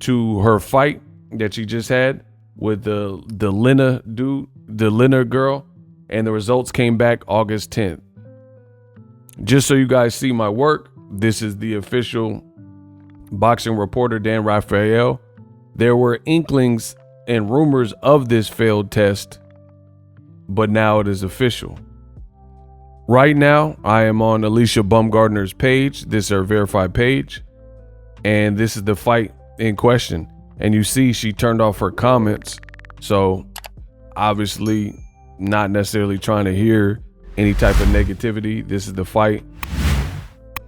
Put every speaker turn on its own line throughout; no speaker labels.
to her fight that she just had with the Lena dude, the Lena girl, and the results came back August 10th. Just so you guys see my work, this is the official boxing reporter, Dan Raphael. There were inklings and rumors of this failed test, but now it is official. Right now, I am on Alicia Baumgartner's page. This is her verified page, and this is the fight in question. And you see she turned off her comments, so obviously not necessarily trying to hear any type of negativity. This is the fight,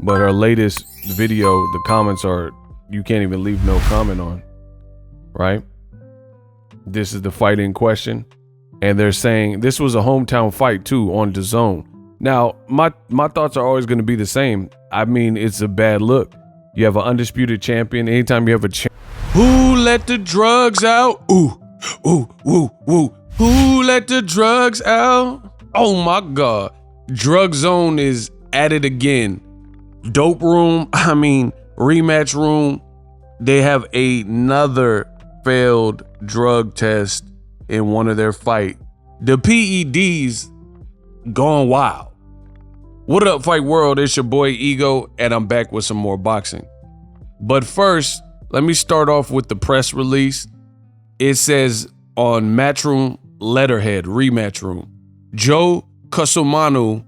but her latest video, the comments are, you can't even leave no comment on, right? This is the fight in question, and they're saying this was a hometown fight too on DAZN. Now, my thoughts are always going to be the same. I mean, it's a bad look. You have an undisputed champion. Anytime you have a who let the drugs out? Ooh, ooh, ooh, ooh. Who let the drugs out? Oh my God. Drugzn is at it again. Rematchroom. They have another failed drug test in one of their fight. The PEDs gone wild. What up, Fight World? It's your boy Ego, and I'm back with some more boxing. But first, let me start off with the press release. It says on Matchroom letterhead, Rematchroom, Joe Cusumano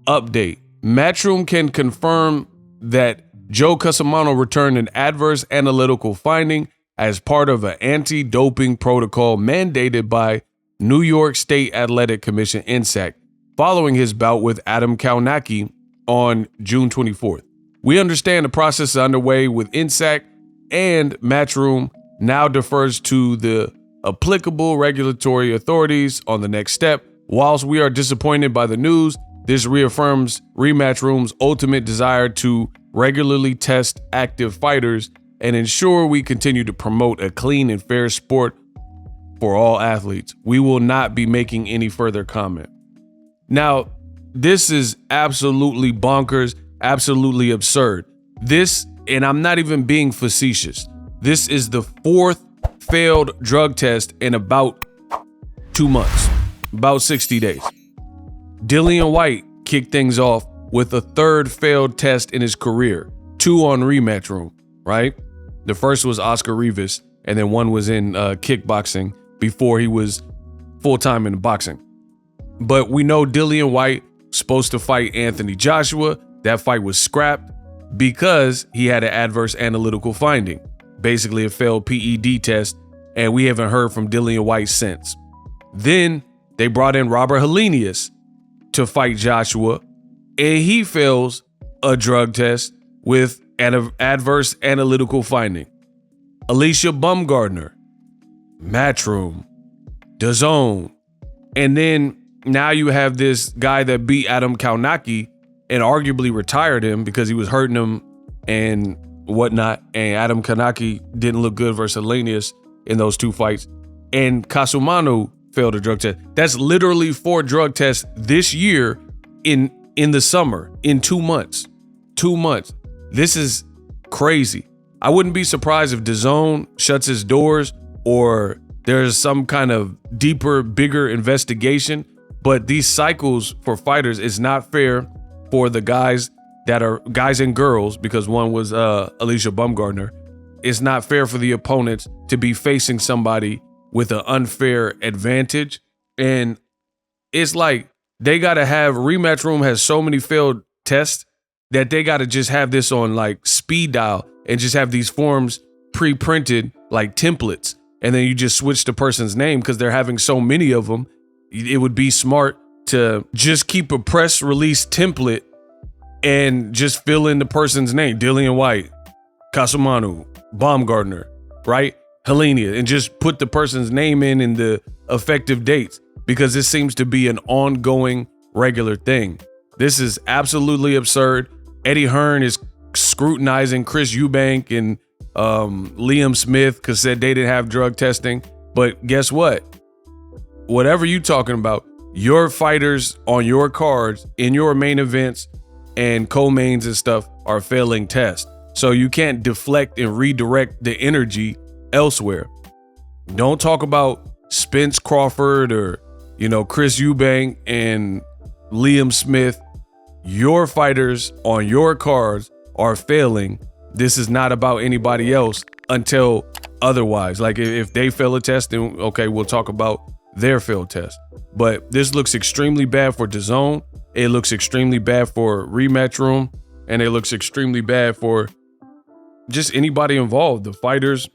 update. Matchroom can confirm that Joe Cusumano returned an adverse analytical finding as part of an anti-doping protocol mandated by New York State Athletic Commission NSAC following his bout with Adam Kenichi on June 24th. We understand the process is underway with NSAC, and Matchroom now defers to the applicable regulatory authorities on the next step. Whilst we are disappointed by the news, this reaffirms Rematchroom's ultimate desire to regularly test active fighters and ensure we continue to promote a clean and fair sport for all athletes. We will not be making any further comment. Now, this is absolutely bonkers, absolutely absurd. This, and I'm not even being facetious, this is the fourth failed drug test in about 2 months, about 60 days. Dillian Whyte kicked things off with a third failed test in his career, 2 on Rematchroom, right? The first was Oscar Rivas, and then one was in kickboxing before he was full-time in boxing. But we know Dillian Whyte supposed to fight Anthony Joshua. That fight was scrapped because he had an adverse analytical finding, basically a failed PED test, and we haven't heard from Dillian Whyte since. Then they brought in Robert Helenius to fight Joshua, and he fails a drug test with an adverse analytical finding. Alicia Baumgartner, Matchroom, DAZN, and then now you have this guy that beat Adam Kenichi and arguably retired him because he was hurting him and whatnot. And Adam Kenichi didn't look good versus Helenius in those 2 fights. And Cusumano failed a drug test. That's literally 4 drug tests this year in the summer, in 2 months. 2 months. This is crazy. I wouldn't be surprised if DAZN shuts its doors or there's some kind of deeper, bigger investigation. But these cycles for fighters is not fair for the guys that are guys and girls, because one was Alicia Baumgartner. It's not fair for the opponents to be facing somebody with an unfair advantage. And it's like they got to have, Rematchroom has so many failed tests that they got to just have this on like speed dial and just have these forms pre-printed like templates. And then you just switch the person's name because they're having so many of them. It would be smart to just keep a press release template and just fill in the person's name, Dillian Whyte, Cusumano, Baumgartner, right? Helenia, and just put the person's name in the effective dates, because this seems to be an ongoing regular thing. This is absolutely absurd. Eddie Hearn is scrutinizing Chris Eubank and Liam Smith because said they didn't have drug testing. But guess what? Whatever you talking about, your fighters on your cards in your main events and co-mains and stuff are failing tests. So you can't deflect and redirect the energy elsewhere. Don't talk about Spence Crawford or, Chris Eubank and Liam Smith. Your fighters on your cards are failing. This is not about anybody else until otherwise. Like if they fail a test, then okay, we'll talk about their failed test. But this looks extremely bad for DAZN. It looks extremely bad for Rematchroom, and it looks extremely bad for just anybody involved, the fighters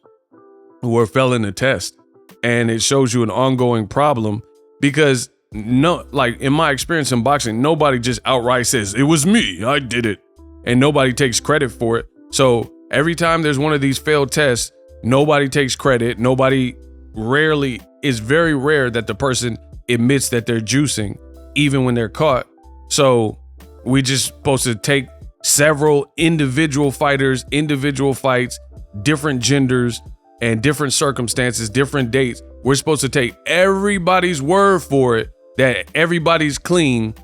who are failing the test. And it shows you an ongoing problem because in my experience in boxing, nobody just outright says, it was me, I did it. And nobody takes credit for it. So every time there's one of these failed tests, nobody takes credit. It's very rare that the person admits that they're juicing, even when they're caught. So we just supposed to take several individual fighters, individual fights, different genders and different circumstances, different dates. We're supposed to take everybody's word for it that everybody's clean,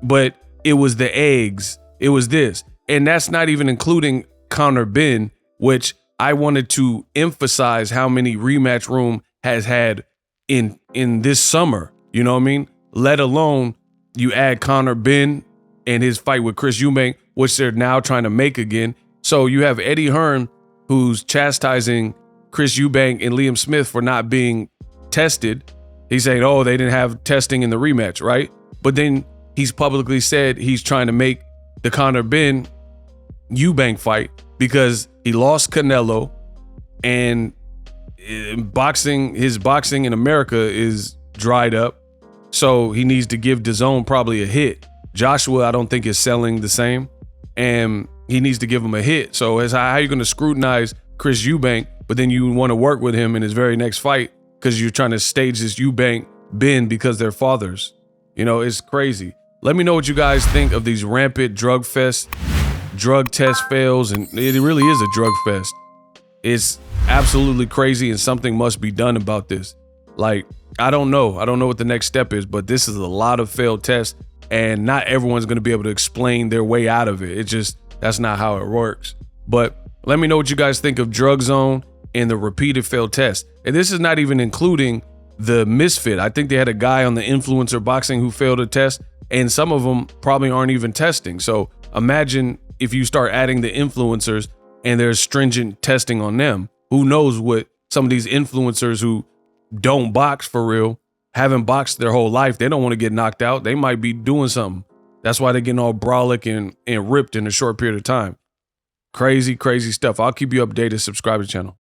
but it was the eggs. It was this. And that's not even including Conor Benn, which I wanted to emphasize how many Rematchroom has had in this summer. You know what I mean? Let alone you add Conor Benn and his fight with Chris Eubank, which they're now trying to make again. So you have Eddie Hearn, who's chastising Chris Eubank and Liam Smith for not being tested. He's saying, oh, they didn't have testing in the rematch, right? But then he's publicly said he's trying to make the Conor Benn Eubank fight because he lost Canelo, and his boxing in America is dried up. So he needs to give DAZN probably a hit. Joshua, I don't think is selling the same, and he needs to give him a hit. So how are you going to scrutinize Chris Eubank, but then you want to work with him in his very next fight because you're trying to stage this Eubank Benn because they're fathers? It's crazy. Let me know what you guys think of these rampant drug test fails, and it really is a drug fest. It's absolutely crazy, and something must be done about this. I don't know what the next step is, but this is a lot of failed tests, and not everyone's going to be able to explain their way out of it. That's not how it works. But let me know what you guys think of Drugzn and the repeated failed tests. And this is not even including the misfit. I think they had a guy on the influencer boxing who failed a test, and some of them probably aren't even testing. So imagine if you start adding the influencers and there's stringent testing on them. Who knows what some of these influencers who don't box for real, haven't boxed their whole life, they don't want to get knocked out. They might be doing something. That's why they're getting all brolic and ripped in a short period of time. Crazy, crazy stuff. I'll keep you updated. Subscribe to the channel.